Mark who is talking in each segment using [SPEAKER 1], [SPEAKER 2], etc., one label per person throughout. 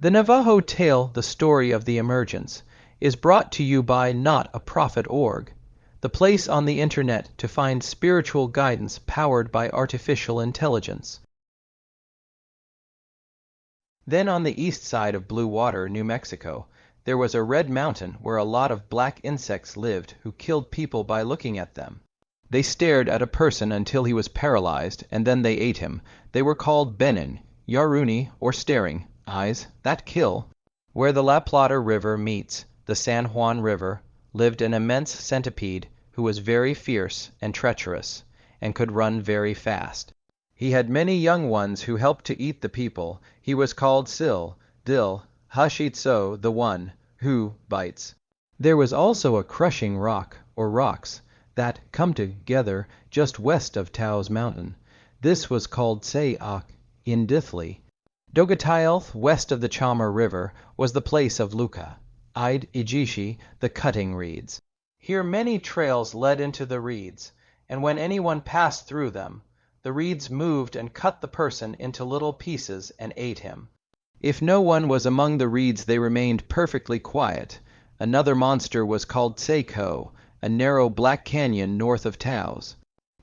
[SPEAKER 1] The Navajo tale, The Story of the Emergence, is brought to you by Not a Prophet.org, the place on the internet to find spiritual guidance powered by artificial intelligence. Then on the east side of Blue Water, New Mexico, there was a red mountain where a lot of black insects lived who killed people by looking at them. They stared at a person until he was paralyzed, and then they ate him. They were called Benin, Yaruni, or staring eyes that kill. Where the La Plata River meets the San Juan River lived an immense centipede who was very fierce and treacherous, and could run very fast. He had many young ones who helped to eat the people. He was called Sil-dil-hushy-tso, the one who bites. There was also a crushing rock, or rocks, that come together just west of Taos Mountain. This was called Estsan-ah-tlehay. Dohgah-tyelth, west of the Chama River, was the place of Luka-id-ijishi, the cutting reeds. Here many trails led into the reeds, and when anyone passed through them, the reeds moved and cut the person into little pieces and ate him. If no one was among the reeds, they remained perfectly quiet. Another monster was called Yehtso, a narrow black canyon north of Taos.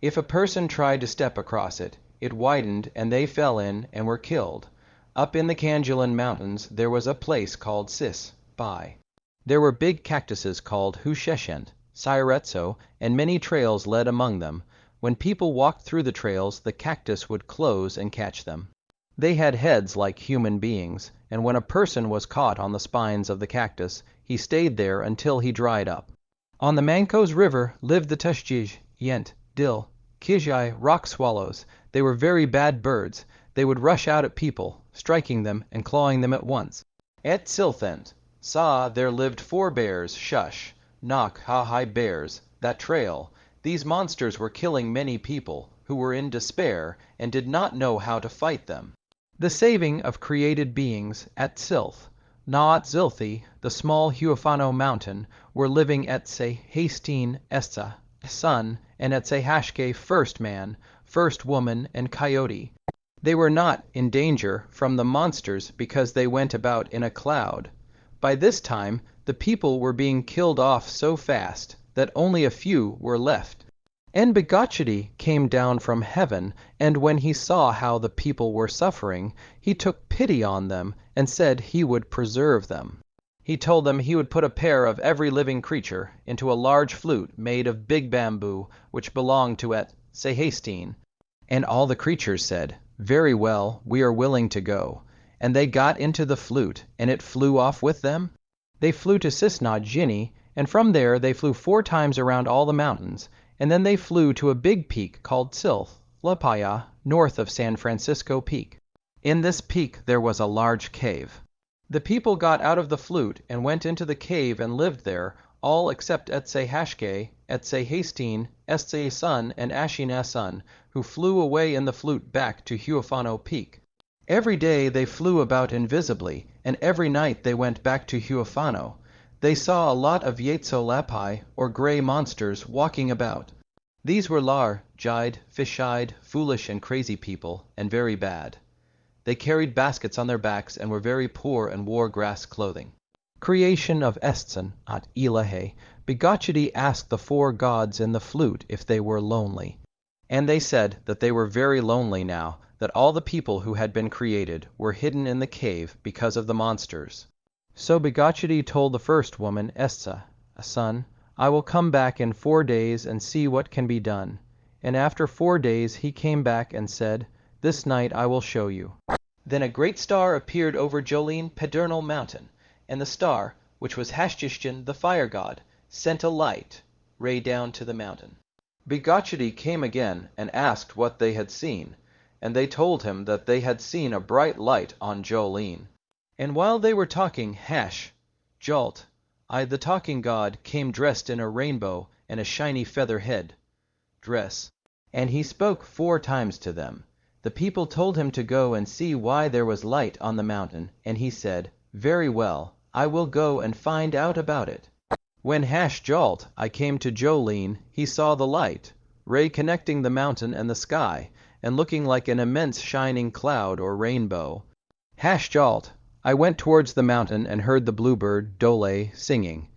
[SPEAKER 1] If a person tried to step across it, it widened and they fell in and were killed. Up in the Johl-een Mountains there was a place called Sil-dil-hushy-tso. There were big cactuses called Hozhonigi, Yehtso, and many trails led among them. When people walked through the trails, the cactus would close and catch them. They had heads like human beings, and when a person was caught on the spines of the cactus, he stayed there until he dried up. On the Mancos River lived the Sil-dil-hushy-tso rock swallows. They were very bad birds. They would rush out at people, striking them and clawing them at once. At Tsilth-lapai-ah there lived 4 bears, knock-ha-hi bears, that trail. These monsters were killing many people who were in despair and did not know how to fight them. The saving of created beings at Tsilth-lapai-ah, the small Yehtso mountain, were living at Estsan, son, and at Hashke, first man, first woman, and coyote. They were not in danger from the monsters because they went about in a cloud. By this time, the people were being killed off so fast that only a few were left. And Begochiddy came down from heaven, and when he saw how the people were suffering, he took pity on them and said he would preserve them. He told them he would put a pair of every living creature into a large flute made of big bamboo which belonged to Estsan. And all the creatures said, "Very well, we are willing to go." And they got into the flute, and it flew off with them. They flew to Estsan-ah-tlehay, and from there they flew 4 times around all the mountains, and then they flew to a big peak called Tsilth-lapai-ah, north of San Francisco Peak. In this peak there was a large cave. The people got out of the flute and went into the cave and lived there, all except Hashke, Estsan, Estsan, and Ashin-son, who flew away in the flute back to Yehtso Peak. Every day they flew about invisibly, and every night they went back to Yehtso. They saw a lot of Yehtso-lapai, or gray monsters, walking about. These were large-eyed, fish-eyed, foolish and crazy people, and very bad. They carried baskets on their backs and were very poor and wore grass clothing. Creation of Estsan-ah-tlehay. Begochiddy asked the 4 gods in the flute if they were lonely. And they said that they were very lonely now, that all the people who had been created were hidden in the cave because of the monsters. So Begochiddy told the first woman, Estsan, "I will come back in 4 days and see what can be done." And after 4 days he came back and said, "This night I will show you." Then a great star appeared over Johl-een Mountain, and the star, which was Hashishkin the fire god, sent a light ray down to the mountain. Begochiddy came again and asked what they had seen, and they told him that they had seen a bright light on Johl-een. And while they were talking, Jolt, the talking god, came dressed in a rainbow and a shiny feather head dress, and he spoke 4 times to them. The people told him to go and see why there was light on the mountain, and he said, "Very well, I will go and find out about it." When Jolt came to Johl-een, he saw the light ray connecting the mountain and the sky, and looking like an immense shining cloud or rainbow. Jolt I went towards the mountain and heard the bluebird, Dole, singing.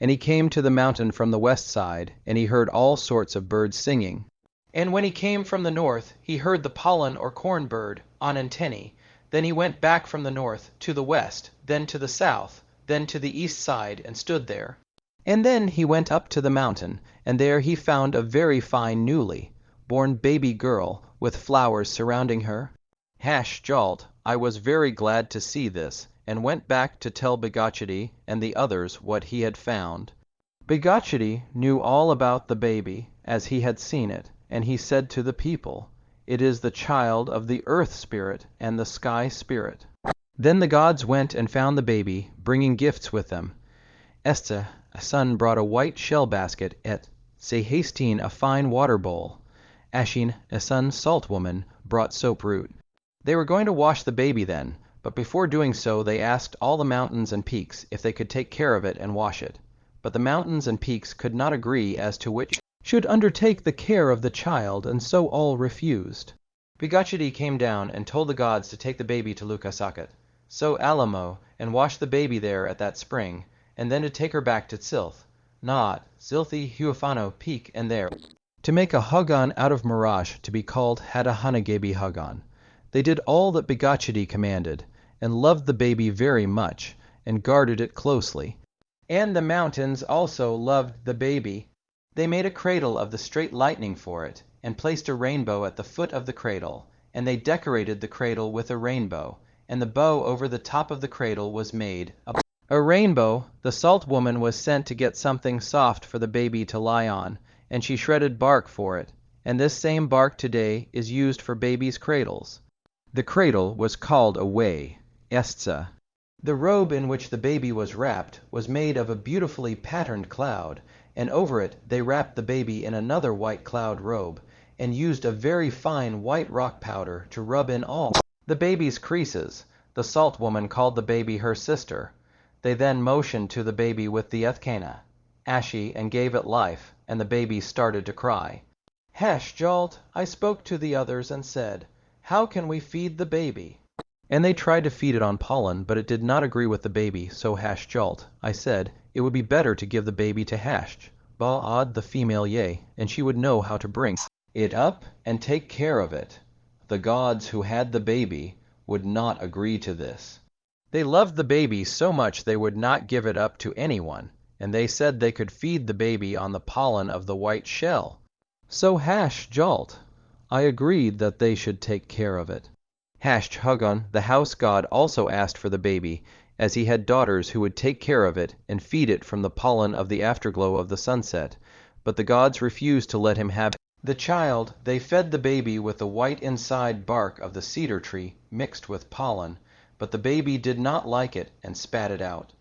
[SPEAKER 1] And he came to the mountain from the west side, and he heard all sorts of birds singing. And when he came from the north, he heard the pollen or corn bird on antennae. Then he went back from the north to the west, then to the south, then to the east side, and stood there. And then he went up to the mountain, and there he found a very fine newly born baby girl, with flowers surrounding her. Johl-een, I was very glad to see this, and went back to tell Begochiddy and the others what he had found. Begochiddy knew all about the baby, as he had seen it, and he said to the people, "It is the child of the earth spirit and the sky spirit." Then the gods went and found the baby, bringing gifts with them. Estsan brought a white shell basket, Sil-dil-hushy-tso a fine water bowl. Estsan salt woman brought soap root. They were going to wash the baby then, but before doing so they asked all the mountains and peaks if they could take care of it and wash it. But the mountains and peaks could not agree as to which should undertake the care of the child, and so all refused. Begochiddy came down and told the gods to take the baby to Lukasakut, so Alamo, and wash the baby there at that spring, and then to take her back to Tsilth-lapai-ah peak, and there to make a Hoggon out of mirage to be called Hozhonigi Hoggon. They did all that Begochiddy commanded, and loved the baby very much, and guarded it closely. And the mountains also loved the baby. They made a cradle of the straight lightning for it, and placed a rainbow at the foot of the cradle, and they decorated the cradle with a rainbow, and the bow over the top of the cradle was made a rainbow. The salt woman was sent to get something soft for the baby to lie on, and she shredded bark for it, and this same bark today is used for babies' cradles. The cradle was called a way, Yehtso. The robe in which the baby was wrapped was made of a beautifully patterned cloud, and over it they wrapped the baby in another white cloud robe, and used a very fine white rock powder to rub in all the baby's creases. The salt woman called the baby her sister. They then motioned to the baby with the Estsan-ah-tlehay, and gave it life, and the baby started to cry. Johl-een, I spoke to the others and said, "How can we feed the baby?" And they tried to feed it on pollen, but it did not agree with the baby, so Johl-een, I said, it would be better to give the baby to Ba-ad the female and she would know how to bring it up and take care of it. The gods who had the baby would not agree to this. They loved the baby so much they would not give it up to anyone, and they said they could feed the baby on the pollen of the white shell. So Johl-een, I agreed that they should take care of it. Hoggon, the house god, also asked for the baby, as he had daughters who would take care of it and feed it from the pollen of the afterglow of the sunset, but the gods refused to let him have the child. They fed the baby with the white inside bark of the cedar tree mixed with pollen, but the baby did not like it and spat it out.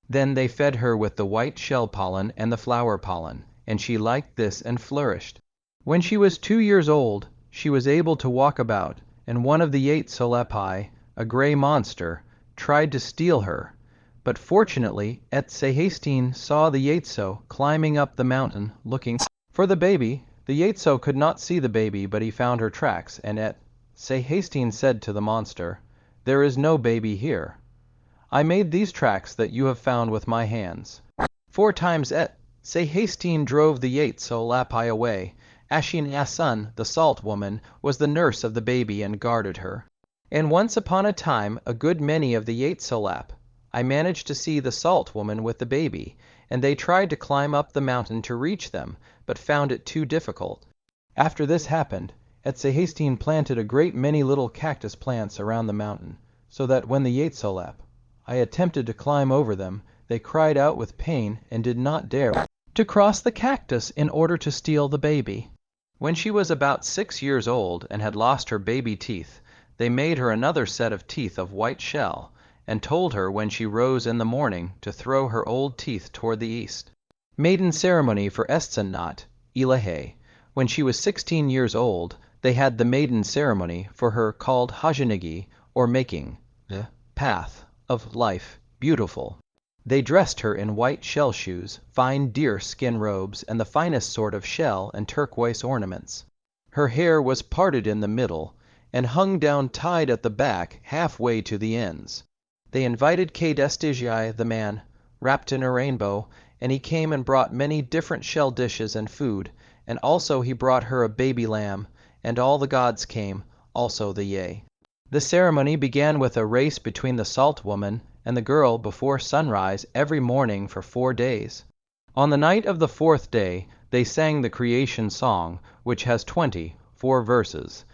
[SPEAKER 1] Then they fed her with the white shell pollen and the flower pollen, and she liked this and flourished. When she was 2 years old, she was able to walk about, and one of the Tsilth-lapai-ah, a gray monster, tried to steal her. But fortunately, Sil-dil-hushy-tso saw the Yehtso climbing up the mountain looking for the baby. The Yehtso could not see the baby, but he found her tracks, and Sil-dil-hushy-tso said to the monster, "There is no baby here. I made these tracks that you have found with my hands." 4 times Sil-dil-hushy-tso drove the Tsilth-lapai-ah away. Estsan-ah-tlehay, the salt woman, was the nurse of the baby and guarded her. And once upon a time, a good many of the Yehtso-lapai-ah, I managed to see the salt woman with the baby, and they tried to climb up the mountain to reach them, but found it too difficult. After this happened, Sil-dil-hushy-tso planted a great many little cactus plants around the mountain, so that when the Yehtso-lapai-ah, I attempted to climb over them, they cried out with pain and did not dare to cross the cactus in order to steal the baby. When she was about 6 years old and had lost her baby teeth, they made her another set of teeth of white shell, and told her when she rose in the morning to throw her old teeth toward the east. Maiden ceremony for Estsan-ah-tlehay. When she was 16 years old, they had the maiden ceremony for her called Hozhonigi, or making the path of life beautiful. They dressed her in white shell shoes, fine deer skin robes, and the finest sort of shell and turquoise ornaments. Her hair was parted in the middle, and hung down tied at the back halfway to the ends. They invited Yehtso the man, wrapped in a rainbow, and he came and brought many different shell dishes and food, and also he brought her a baby lamb, and all the gods came, also the Yeh. The ceremony began with a race between the salt woman and the girl before sunrise every morning for 4 days. On the night of the 4th day they sang the creation song, which has 4 verses.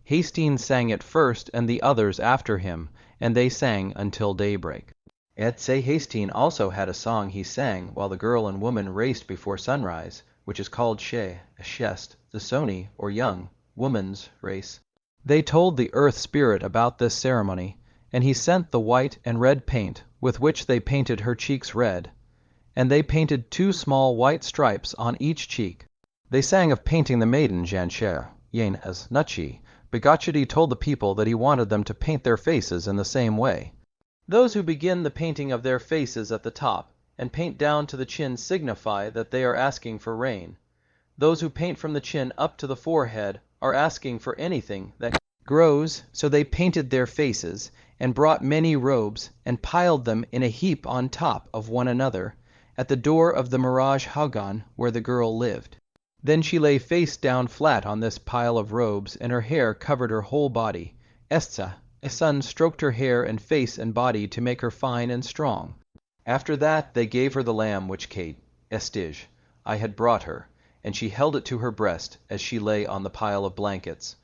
[SPEAKER 1] Hastings sang it first and the others after him, and they sang until daybreak. Hastings also had a song he sang while the girl and woman raced before sunrise, which is called Shest, the Soni, or young, woman's race. They told the earth spirit about this ceremony, and he sent the white and red paint with which they painted her cheeks red, and they painted 2 small white stripes on each cheek. They sang of painting the maiden Jancher, Nayenezgani. Begochiddy told the people that he wanted them to paint their faces in the same way. Those who begin the painting of their faces at the top and paint down to the chin signify that they are asking for rain. Those who paint from the chin up to the forehead are asking for anything that grows, so they painted their faces, and brought many robes, and piled them in a heap on top of one another, at the door of the Mirage Hogan where the girl lived. Then she lay face down flat on this pile of robes, and her hair covered her whole body. A sun stroked her hair and face and body to make her fine and strong. After that they gave her the lamb which I had brought her, and she held it to her breast as she lay on the pile of blankets.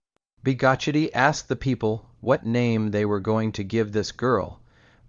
[SPEAKER 1] Begochiddy asked the people what name they were going to give this girl,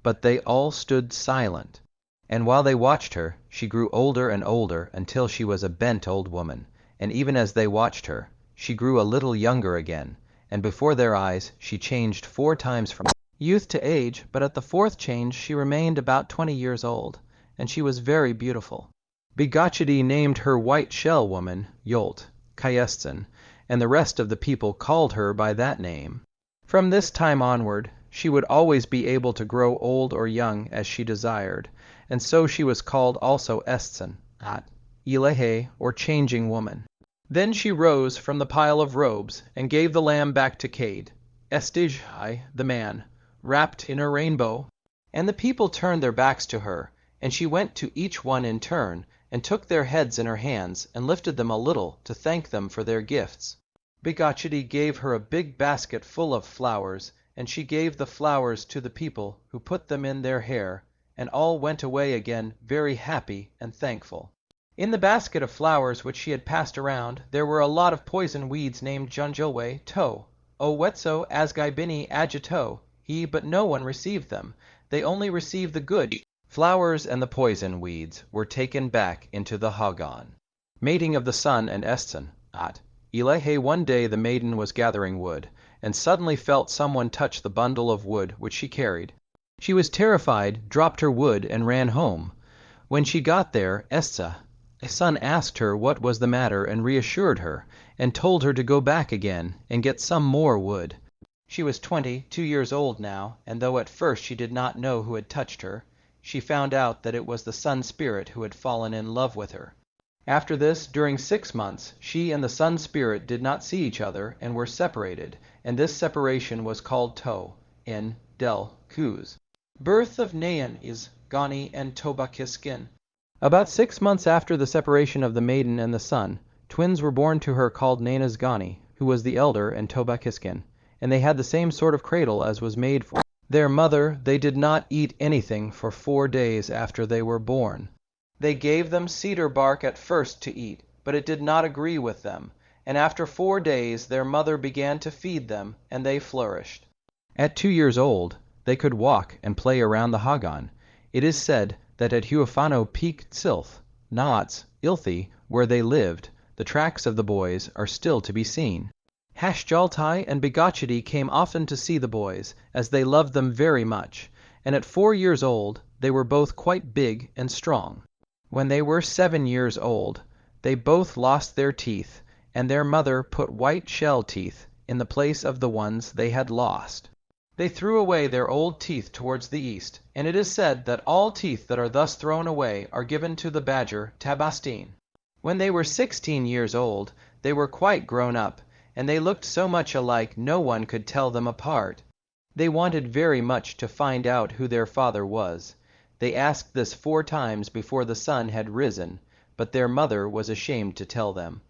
[SPEAKER 1] but they all stood silent. And while they watched her, she grew older and older until she was a bent old woman, and even as they watched her, she grew a little younger again, and before their eyes she changed 4 times from youth to age, but at the 4th change she remained about 20 years old, and she was very beautiful. Begochiddy named her white shell woman Johl-een, and the rest of the people called her by that name. From this time onward, she would always be able to grow old or young as she desired, and so she was called also Estsan-ah-tlehay, or changing woman. Then she rose from the pile of robes and gave the lamb back to Yehtso, the man, wrapped in a rainbow, and the people turned their backs to her, and she went to each one in turn, and took their heads in her hands, and lifted them a little to thank them for their gifts. Begochiddy gave her a big basket full of flowers, and she gave the flowers to the people, who put them in their hair, and all went away again very happy and thankful. In the basket of flowers which she had passed around, there were a lot of poison weeds named Johl-een Mountain, Asgaibini Agito, but no one received them. They only received the good flowers, and the poison weeds were taken back into the Hogan. Mating of the sun and Estsan-ah-tlehay. One day the maiden was gathering wood, and suddenly felt someone touch the bundle of wood which she carried. She was terrified, dropped her wood, and ran home. When she got there, a son asked her what was the matter, and reassured her, and told her to go back again and get some more wood. She was 22 years old now, and though at first she did not know who had touched her, she found out that it was the sun spirit who had fallen in love with her. After this, during 6 months, she and the sun spirit did not see each other and were separated, and this separation was called Nayenezgani. Birth of Nayenezgani and Tohbachischin. About 6 months after the separation of the maiden and the sun, twins were born to her called Nayenezgani, who was the elder, and Tohbachischin, and they had the same sort of cradle as was made for their mother. They did not eat anything for 4 days after they were born. They gave them cedar bark at first to eat, but it did not agree with them, and after 4 days their mother began to feed them, and they flourished. At 2 years old, they could walk and play around the Hogan. It is said that at Huafano Peak Tsilth-lapai-ah, where they lived, the tracks of the boys are still to be seen. Hozhonigi and Begochiddy came often to see the boys, as they loved them very much, and at 4 years old they were both quite big and strong. When they were 7 years old, they both lost their teeth, and their mother put white shell teeth in the place of the ones they had lost. They threw away their old teeth towards the east, and it is said that all teeth that are thus thrown away are given to the badger Tabastin. When they were 16 years old, they were quite grown up, and they looked so much alike no one could tell them apart. They wanted very much to find out who their father was. They asked this 4 times before the sun had risen, but their mother was ashamed to tell them.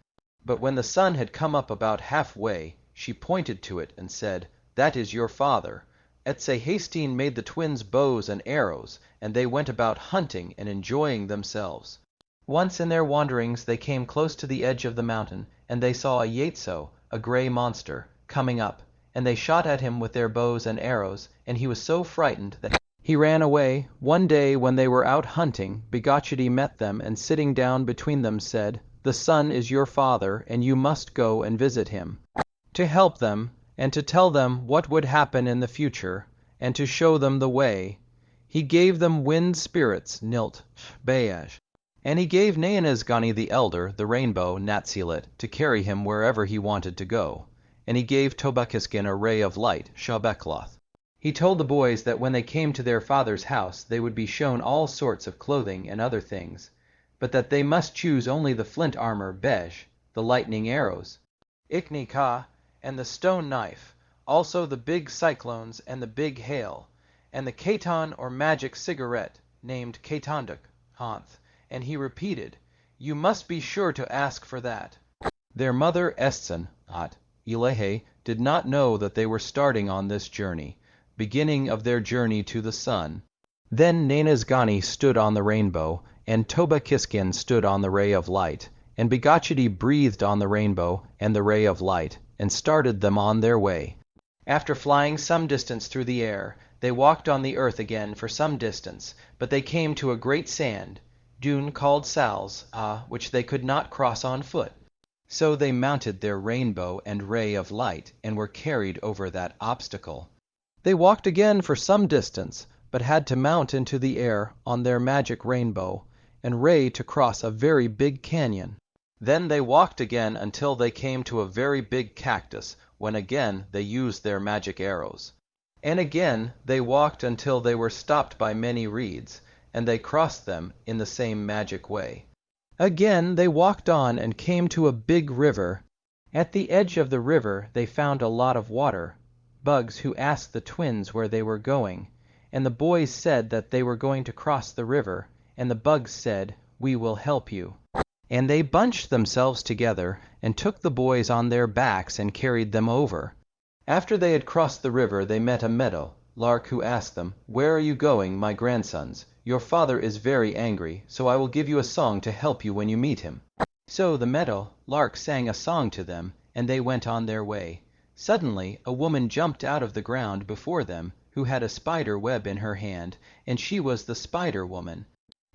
[SPEAKER 1] But when the sun had come up about halfway, she pointed to it and said, "That is your father." Etzé-hastin made the twins bows and arrows, and they went about hunting and enjoying themselves. Once in their wanderings they came close to the edge of the mountain, and they saw a Yehtso, a gray monster, coming up, and they shot at him with their bows and arrows, and he was so frightened that he ran away. One day when they were out hunting, Begochiddy met them, and sitting down between them said, "The sun is your father, and you must go and visit him, to help them, and to tell them what would happen in the future, and to show them the way." He gave them wind spirits, Tsilth-lapai-ah, and he gave Nayenezgani the elder, the rainbow, Natzilet, to carry him wherever he wanted to go, and he gave Tohbachischin a ray of light, Shobekloth. He told the boys that when they came to their father's house they would be shown all sorts of clothing and other things, but that they must choose only the flint armor, Bej, the lightning arrows, Ikni-ka, and the stone knife, also the big cyclones and the big hail, and the Katon or magic cigarette, named Ketandik-hanth, and he repeated, "You must be sure to ask for that." Their mother Estsan-ah-tlehay did not know that they were starting on this journey, beginning of their journey to the sun. Then Nayenezgani stood on the rainbow, and Tohbachischin stood on the ray of light, and Begochiddy breathed on the rainbow and the ray of light, and started them on their way. After flying some distance through the air, they walked on the earth again for some distance, but they came to a great sand dune called Sil-dil-hushy-tso, which they could not cross on foot. So they mounted their rainbow and ray of light, and were carried over that obstacle. They walked again for some distance, but had to mount into the air on their magic rainbow, and ray to cross a very big canyon. Then they walked again until they came to a very big cactus, when again they used their magic arrows. And again they walked until they were stopped by many reeds, and they crossed them in the same magic way. Again they walked on and came to a big river. At the edge of the river they found a lot of water, bugs who asked the twins where they were going, and the boys said that they were going to cross the river, and the bugs said, "We will help you." And they bunched themselves together, and took the boys on their backs and carried them over. After they had crossed the river they met a meadow lark who asked them, "Where are you going, my grandsons? Your father is very angry, so I will give you a song to help you when you meet him." So the meadow lark sang a song to them, and they went on their way. Suddenly a woman jumped out of the ground before them, who had a spider web in her hand, and she was the Spider Woman.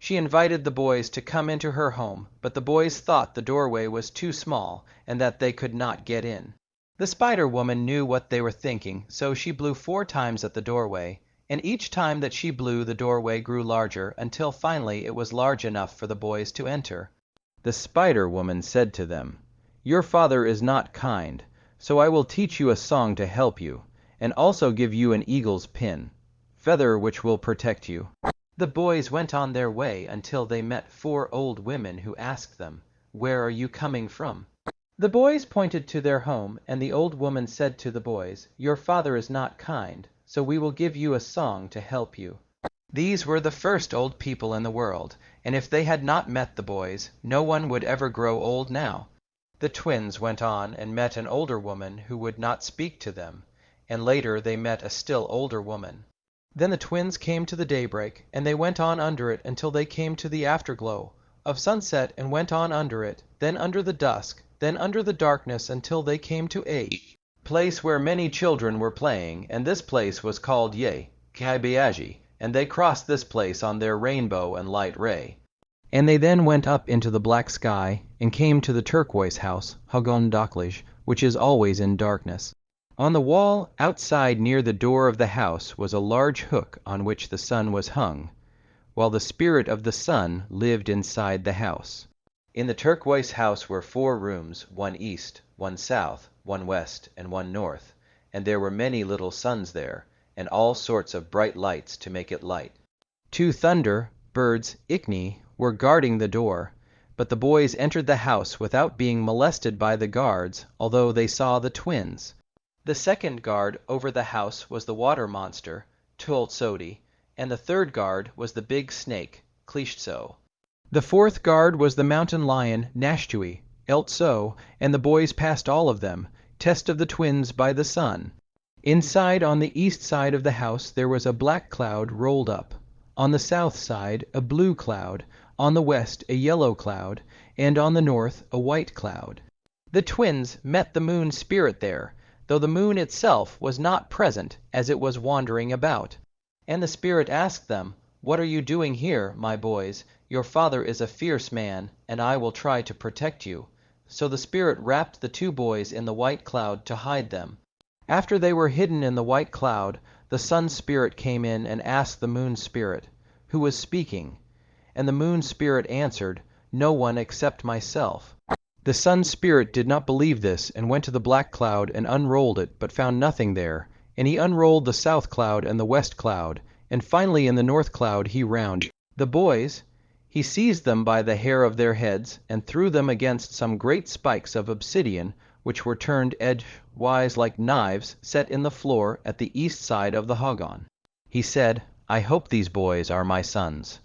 [SPEAKER 1] She invited the boys to come into her home, but the boys thought the doorway was too small, and that they could not get in. The Spider Woman knew what they were thinking, so she blew 4 times at the doorway, and each time that she blew the doorway grew larger, until finally it was large enough for the boys to enter. The Spider Woman said to them, "Your father is not kind, so I will teach you a song to help you, and also give you an eagle's pin, feather which will protect you." The boys went on their way until they met 4 old women who asked them, "Where are you coming from?" The boys pointed to their home, and the old woman said to the boys, "Your father is not kind, so we will give you a song to help you." These were the first old people in the world, and if they had not met the boys, no one would ever grow old now. The twins went on and met an older woman who would not speak to them, and later they met a still older woman. Then the twins came to the daybreak, and they went on under it until they came to the afterglow of sunset, and went on under it, then under the dusk, then under the darkness, until they came to a place where many children were playing, and this place was called Yehtso, and they crossed this place on their rainbow and light ray. And they then went up into the black sky, and came to the Turquoise House, Hozhonigi, which is always in darkness. On the wall outside near the door of the house was a large hook on which the sun was hung, while the spirit of the sun lived inside the house. In the Turquoise House were 4 rooms, one east, one south, one west, and one north, and there were many little suns there, and all sorts of bright lights to make it light. 2 thunder birds, Ikni, were guarding the door, but the boys entered the house without being molested by the guards, although they saw the twins. The second guard over the house was the water monster, Tsilth-lapai-ah, and the third guard was the big snake, Yehtso. The fourth guard was the mountain lion, Yehtso, and the boys passed all of them, test of the twins by the sun. Inside on the east side of the house there was a black cloud rolled up, on the south side a blue cloud, on the west a yellow cloud, and on the north a white cloud. The twins met the moon spirit there, though the moon itself was not present, as it was wandering about. And the spirit asked them, "What are you doing here, my boys? Your father is a fierce man, and I will try to protect you." So the spirit wrapped the two boys in the white cloud to hide them. After they were hidden in the white cloud, the sun spirit came in and asked the moon spirit, "Who was speaking?" And the moon spirit answered, "No one except myself." The sun spirit did not believe this, and went to the black cloud and unrolled it, but found nothing there. And he unrolled the south cloud and the west cloud, and finally in the north cloud he round the boys. He seized them by the hair of their heads, and threw them against some great spikes of obsidian, which were turned edgewise like knives set in the floor at the east side of the Hozhonigi. He said, "I hope these boys are my sons."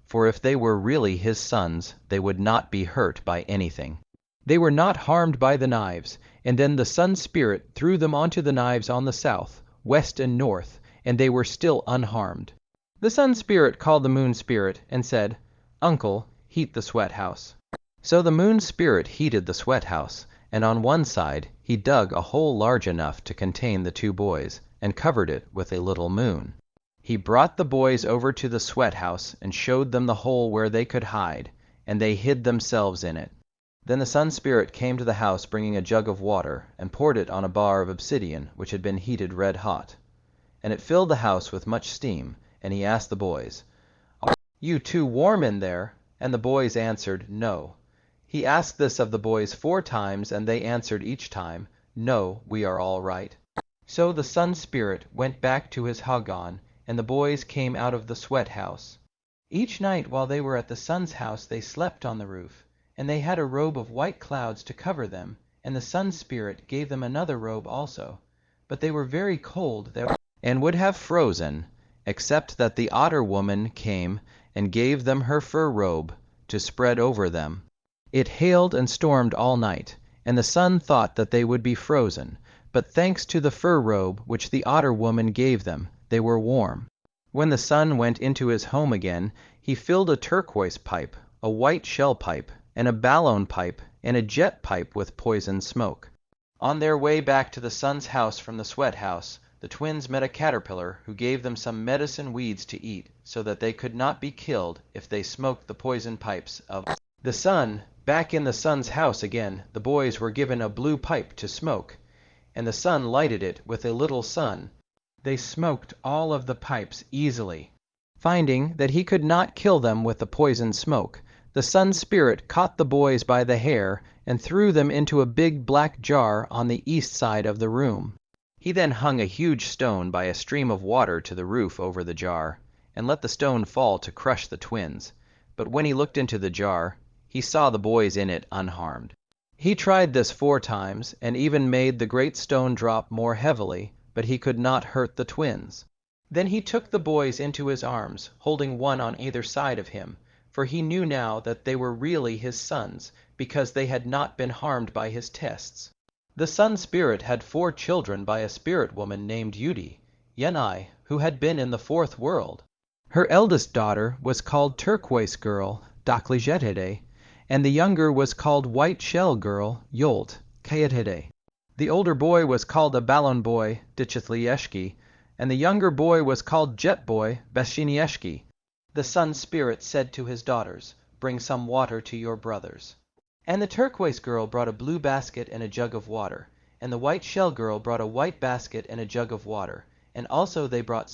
[SPEAKER 1] For if they were really his sons, they would not be hurt by anything. They were not harmed by the knives, and then the sun spirit threw them onto the knives on the south, west, and north, and they were still unharmed. The sun spirit called the moon spirit and said, "Uncle, heat the sweat house." So the moon spirit heated the sweat house, and on one side he dug a hole large enough to contain the two boys, and covered it with a little moon. He brought the boys over to the sweat house and showed them the hole where they could hide, and they hid themselves in it. Then the sun spirit came to the house bringing a jug of water, and poured it on a bar of obsidian which had been heated red hot. And it filled the house with much steam, and he asked the boys, "Are you too warm in there?" And the boys answered, "No." He asked this of the boys 4 times, and they answered each time, "No, we are all right." So the sun spirit went back to his Hozhonigi, and the boys came out of the sweat house. Each night while they were at the sun's house they slept on the roof, and they had a robe of white clouds to cover them, and the sun spirit gave them another robe also. But they were very cold there, and would have frozen, except that the otter woman came and gave them her fur robe to spread over them. It hailed and stormed all night, and the sun thought that they would be frozen, but thanks to the fur robe which the otter woman gave them, they were warm. When the sun went into his home again, he filled a turquoise pipe, a white shell pipe, and a ballon pipe, and a jet pipe with poisoned smoke. On their way back to the sun's house from the sweat house, the twins met a caterpillar who gave them some medicine weeds to eat, so that they could not be killed if they smoked the poison pipes of the sun. Back in the sun's house again, the boys were given a blue pipe to smoke, and the sun lighted it with a little sun. They smoked all of the pipes easily. Finding that he could not kill them with the poisoned smoke, the sun spirit caught the boys by the hair and threw them into a big black jar on the east side of the room. He then hung a huge stone by a stream of water to the roof over the jar, and let the stone fall to crush the twins. But when he looked into the jar, he saw the boys in it unharmed. He tried this 4 times, and even made the great stone drop more heavily, but he could not hurt the twins. Then he took the boys into his arms, holding one on either side of him, for he knew now that they were really his sons, because they had not been harmed by his tests. The sun spirit had 4 children by a spirit woman named Yehtso, who had been in the 4th world. Her eldest daughter was called Turquoise Girl, Begochiddy, and the younger was called White Shell Girl, Johl-een. The older boy was called a Ballon Boy, Tsilth-lapai-ah, and the younger boy was called Jet Boy, Begochiddy. The sun spirit said to his daughters, "Bring some water to your brothers." And the turquoise girl brought a blue basket and a jug of water, and the white shell girl brought a white basket and a jug of water, and also they brought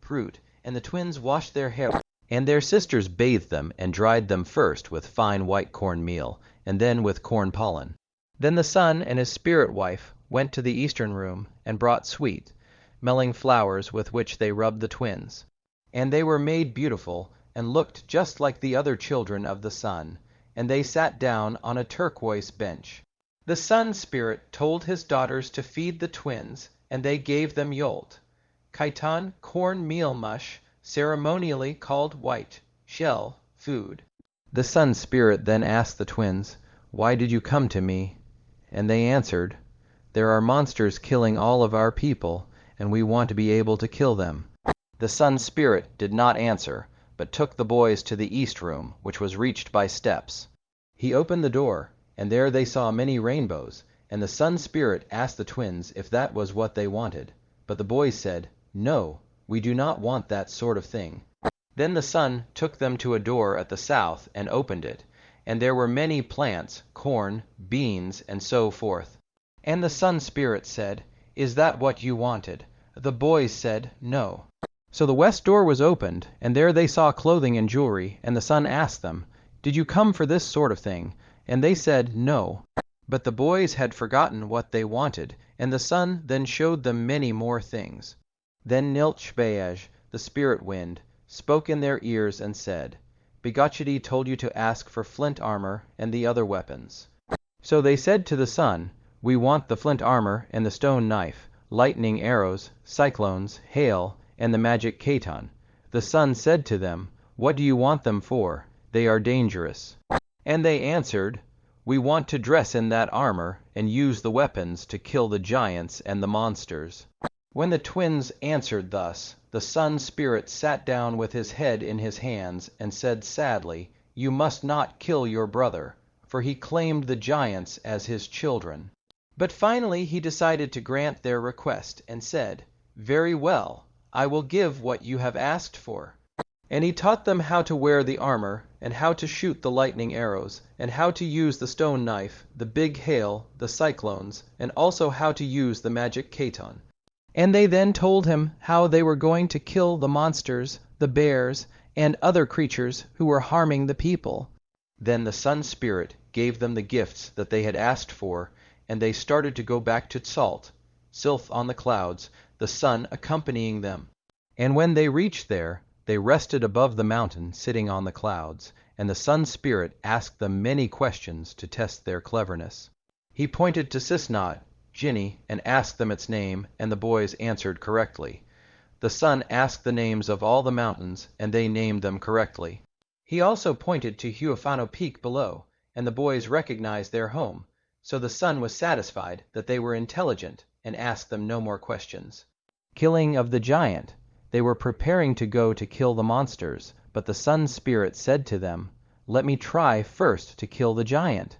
[SPEAKER 1] fruit, and the twins washed their hair. And their sisters bathed them and dried them first with fine white corn meal, and then with corn pollen. Then the sun and his spirit wife went to the eastern room and brought smelling flowers with which they rubbed the twins. And they were made beautiful, and looked just like the other children of the sun, and they sat down on a turquoise bench. The sun spirit told his daughters to feed the twins, and they gave them yolt, kaitan corn meal mush, ceremonially called white, shell, food. The sun spirit then asked the twins, "Why did you come to me?" And they answered, "There are monsters killing all of our people, and we want to be able to kill them." The sun spirit did not answer, but took the boys to the east room, which was reached by steps. He opened the door, and there they saw many rainbows, and the sun spirit asked the twins if that was what they wanted. But the boys said, "No, we do not want that sort of thing." Then the sun took them to a door at the south and opened it, and there were many plants, corn, beans, and so forth. And the sun spirit said, "Is that what you wanted?" The boys said, "No." So the west door was opened, and there they saw clothing and jewelry, and the sun asked them, "Did you come for this sort of thing?" And they said, "No." But the boys had forgotten what they wanted, and the sun then showed them many more things. Then Nilch-Beaj, the spirit wind, spoke in their ears and said, "Begochiddy told you to ask for flint armor and the other weapons." So they said to the sun, "We want the flint armor and the stone knife, lightning arrows, cyclones, hail, and the magic cacti." The sun said to them, "What do you want them for? They are dangerous." And they answered, "We want to dress in that armor and use the weapons to kill the giants and the monsters." When the twins answered thus, the sun spirit sat down with his head in his hands and said sadly, "You must not kill your brother, for he claimed the giants as his children." But finally he decided to grant their request and said, "Very well, I will give what you have asked for." And he taught them how to wear the armor, and how to shoot the lightning arrows, and how to use the stone knife, the big hail, the cyclones, and also how to use the magic cacti. And they then told him how they were going to kill the monsters, the bears, and other creatures who were harming the people. Then the sun spirit gave them the gifts that they had asked for, and they started to go back to Tsilth, Sylph on the clouds, the sun accompanying them. And when they reached there, they rested above the mountain, sitting on the clouds, and the sun spirit asked them many questions to test their cleverness. He pointed to Estsan-ah-tlehay and asked them its name, and the boys answered correctly. The sun asked the names of all the mountains, and they named them correctly. He also pointed to Huafano Peak below, and the boys recognized their home, so the sun was satisfied that they were intelligent and asked them no more questions. Killing of the giant. They were preparing to go to kill the monsters, but the sun spirit said to them, "Let me try first to kill the giant."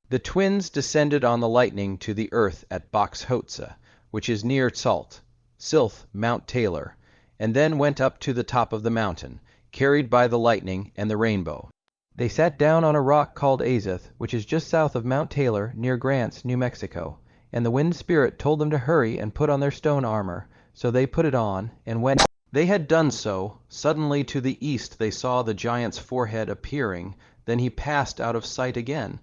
[SPEAKER 1] The twins descended on the lightning to the earth at Begochiddy, which is near Tsilth, Mount Taylor, and then went up to the top of the mountain, carried by the lightning and the rainbow. They sat down on a rock called Azith, which is just south of Mount Taylor near Grants, New Mexico, and the wind spirit told them to hurry and put on their stone armor, so they put it on, and when they had done so, suddenly to the east they saw the giant's forehead appearing, then he passed out of sight again.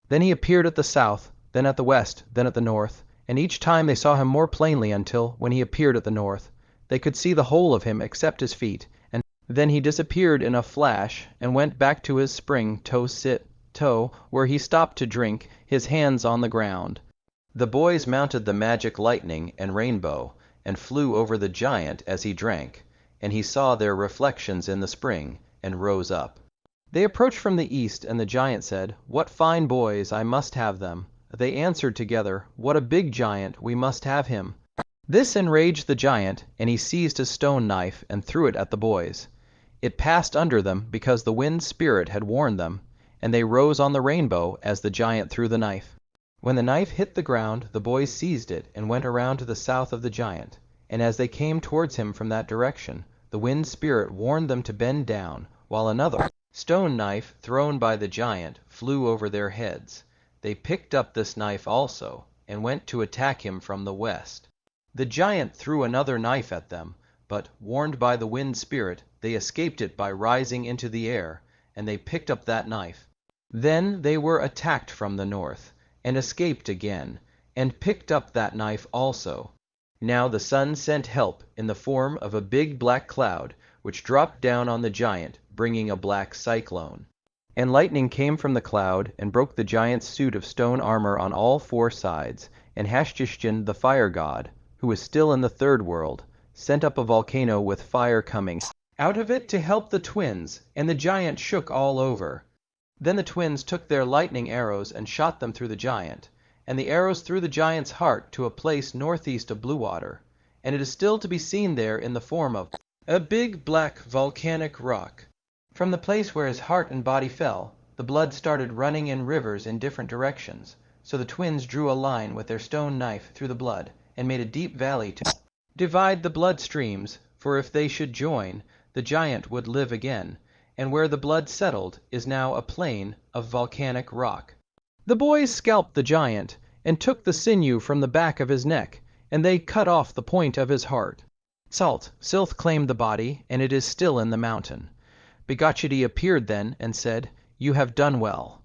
[SPEAKER 1] Then he appeared at the south, then at the west, then at the north, and each time they saw him more plainly until, when he appeared at the north, they could see the whole of him except his feet, and then he disappeared in a flash and went back to his spring To-sit-to, where he stopped to drink, his hands on the ground. The boys mounted the magic lightning and rainbow, and flew over the giant as he drank, and he saw their reflections in the spring, and rose up. They approached from the east, and the giant said, "What fine boys, I must have them." They answered together, "What a big giant, we must have him." This enraged the giant, and he seized his stone knife and threw it at the boys. It passed under them because the wind spirit had warned them, and they rose on the rainbow as the giant threw the knife. When the knife hit the ground, the boys seized it and went around to the south of the giant, and as they came towards him from that direction, the wind spirit warned them to bend down, while another stone knife thrown by the giant flew over their heads. They picked up this knife also, and went to attack him from the west. The giant threw another knife at them, but, warned by the wind spirit, they escaped it by rising into the air, and they picked up that knife. Then they were attacked from the north, and escaped again, and picked up that knife also. Now the sun sent help in the form of a big black cloud, which dropped down on the giant, bringing a black cyclone. And lightning came from the cloud and broke the giant's suit of stone armor on all four sides, and Hozhonigi the fire god, who was still in the third world, sent up a volcano with fire coming out of it to help the twins, and the giant shook all over. Then the twins took their lightning arrows and shot them through the giant, and the arrows threw the giant's heart to a place northeast of Bluewater, and it is still to be seen there in the form of a big black volcanic rock. From the place where his heart and body fell, the blood started running in rivers in different directions, so the twins drew a line with their stone knife through the blood, and made a deep valley to divide the blood streams, for if they should join, the giant would live again, and where the blood settled is now a plain of volcanic rock. The boys scalped the giant, and took the sinew from the back of his neck, and they cut off the point of his heart. Silth claimed the body, and it is still in the mountain. Begochiddy appeared then, and said, "You have done well."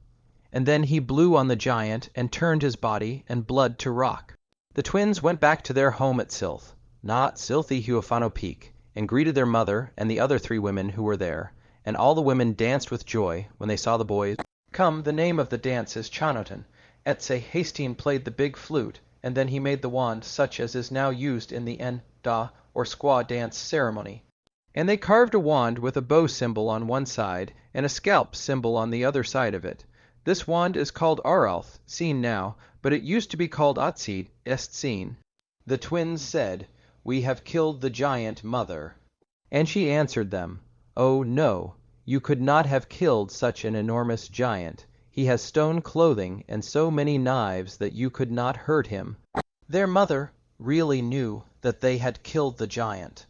[SPEAKER 1] And then he blew on the giant, and turned his body and blood to rock. The twins went back to their home at Tsilth, not Tsilth-lapai-ah, and greeted their mother and the other 3 women who were there, and all the women danced with joy when they saw the boys come. The name of the dance is Chanotan. Hastine played the big flute, and then he made the wand such as is now used in the En-da or squaw dance ceremony. And they carved a wand with a bow symbol on one side and a scalp symbol on the other side of it. This wand is called Aralth, seen now, but it used to be called Atsid, Estsan. The twins said, "We have killed the giant mother." And she answered them, "Oh, no, you could not have killed such an enormous giant. He has stone clothing and so many knives that you could not hurt him." Their mother really knew that they had killed the giant,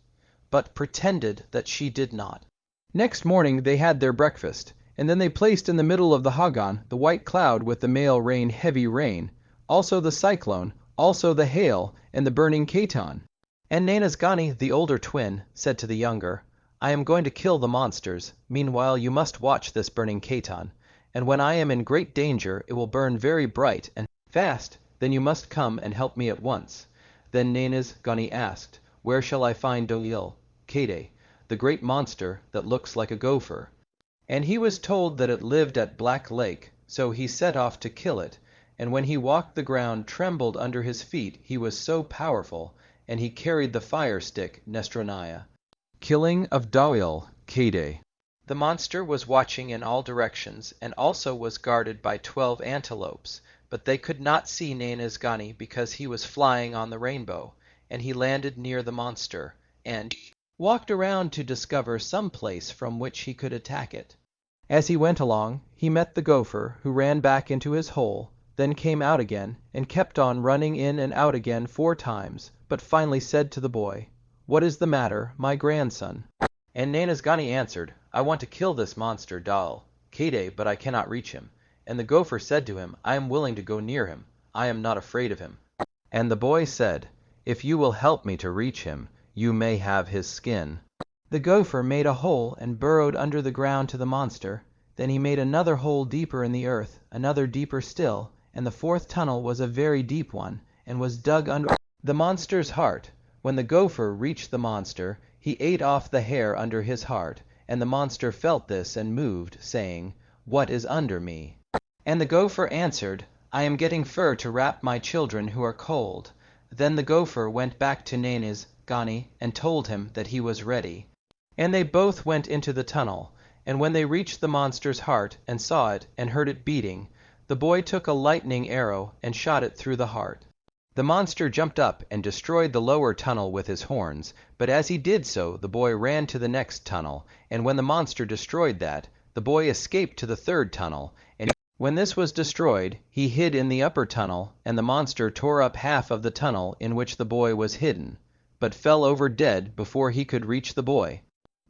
[SPEAKER 1] but pretended that she did not. Next morning they had their breakfast, and then they placed in the middle of the Hagan the white cloud with the male rain heavy rain, also the cyclone, also the hail, and the burning Caton. And Nayenezgani, the older twin, said to the younger, "I am going to kill the monsters. Meanwhile you must watch this burning Caton, and when I am in great danger it will burn very bright and fast. Then you must come and help me at once." Then Nayenezgani asked, "Where shall I find Yehtso, the great monster that looks like a gopher?" And he was told that it lived at Black Lake, so he set off to kill it, and when he walked the ground trembled under his feet, he was so powerful, and he carried the fire stick Nestronaya. Killing of Dohgah-tyelth. The monster was watching in all directions, and also was guarded by 12 antelopes, but they could not see Nayenezgani because he was flying on the rainbow, and he landed near the monster, and walked around to discover some place from which he could attack it. As he went along, he met the gopher, who ran back into his hole, then came out again, and kept on running in and out again 4 times, but finally said to the boy, "What is the matter, my grandson?" And Nayenezgani answered, "I want to kill this monster Dohgah-tyelth, but I cannot reach him." And the gopher said to him, "I am willing to go near him. I am not afraid of him." And the boy said, "If you will help me to reach him, you may have his skin." The gopher made a hole and burrowed under the ground to the monster. Then he made another hole deeper in the earth, another deeper still, and the 4th tunnel was a very deep one, and was dug under the monster's heart. When the gopher reached the monster, he ate off the hair under his heart, and the monster felt this and moved, saying, "What is under me?" And the gopher answered, "I am getting fur to wrap my children who are cold." Then the gopher went back to Nayenezgani and told him that he was ready. And they both went into the tunnel, and when they reached the monster's heart and saw it and heard it beating, the boy took a lightning arrow and shot it through the heart. The monster jumped up and destroyed the lower tunnel with his horns, but as he did so the boy ran to the next tunnel, and when the monster destroyed that, the boy escaped to the 3rd tunnel, and when this was destroyed, he hid in the upper tunnel, and the monster tore up half of the tunnel in which the boy was hidden, but fell over dead before he could reach the boy.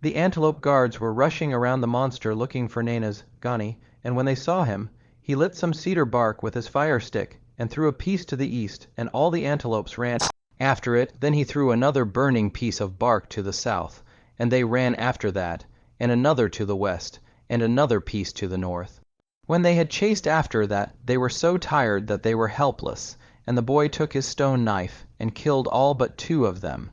[SPEAKER 1] The antelope guards were rushing around the monster looking for Nayenezgani, and when they saw him, he lit some cedar bark with his fire stick, and threw a piece to the east, and all the antelopes ran after it. Then he threw another burning piece of bark to the south, and they ran after that, and another to the west, and another piece to the north. When they had chased after that, they were so tired that they were helpless, and the boy took his stone knife, and killed all but 2 of them.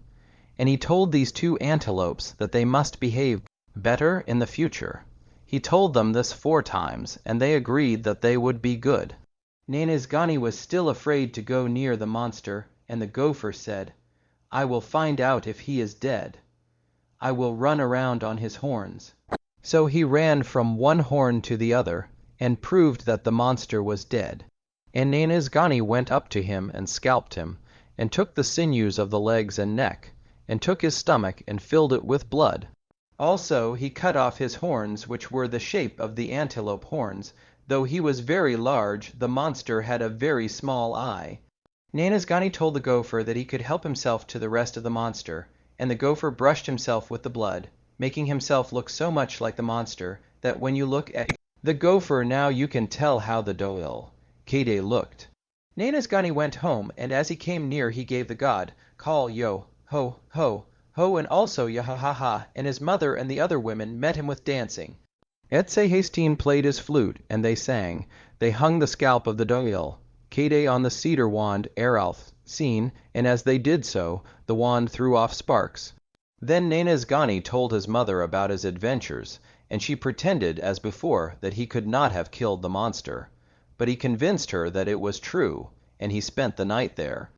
[SPEAKER 1] And he told these 2 antelopes that they must behave better in the future. He told them this 4 times, and they agreed that they would be good. Nayenezgani was still afraid to go near the monster, and the gopher said, "I will find out if he is dead. I will run around on his horns." So he ran from one horn to the other, and proved that the monster was dead. And Nayenezgani went up to him and scalped him, and took the sinews of the legs and neck, and took his stomach and filled it with blood. Also he cut off his horns, which were the shape of the antelope horns. Though he was very large, the monster had a very small eye. Nayenezgani told the gopher that he could help himself to the rest of the monster, and the gopher brushed himself with the blood, making himself look so much like the monster that when you look at the gopher now you can tell how the Tsilth-lapai-ah looked. Nayenezgani went home, and as he came near he gave the god, "Call yo, ho, ho, ho," and also Yahaha, and his mother and the other women met him with dancing. Etze played his flute, and they sang. They hung the scalp of the Tsilth-lapai-ah on the cedar wand Eralth seen, and as they did so, the wand threw off sparks. Then Nayenezgani told his mother about his adventures, and she pretended, as before, that he could not have killed the monster. But he convinced her that it was true, and he spent the night there.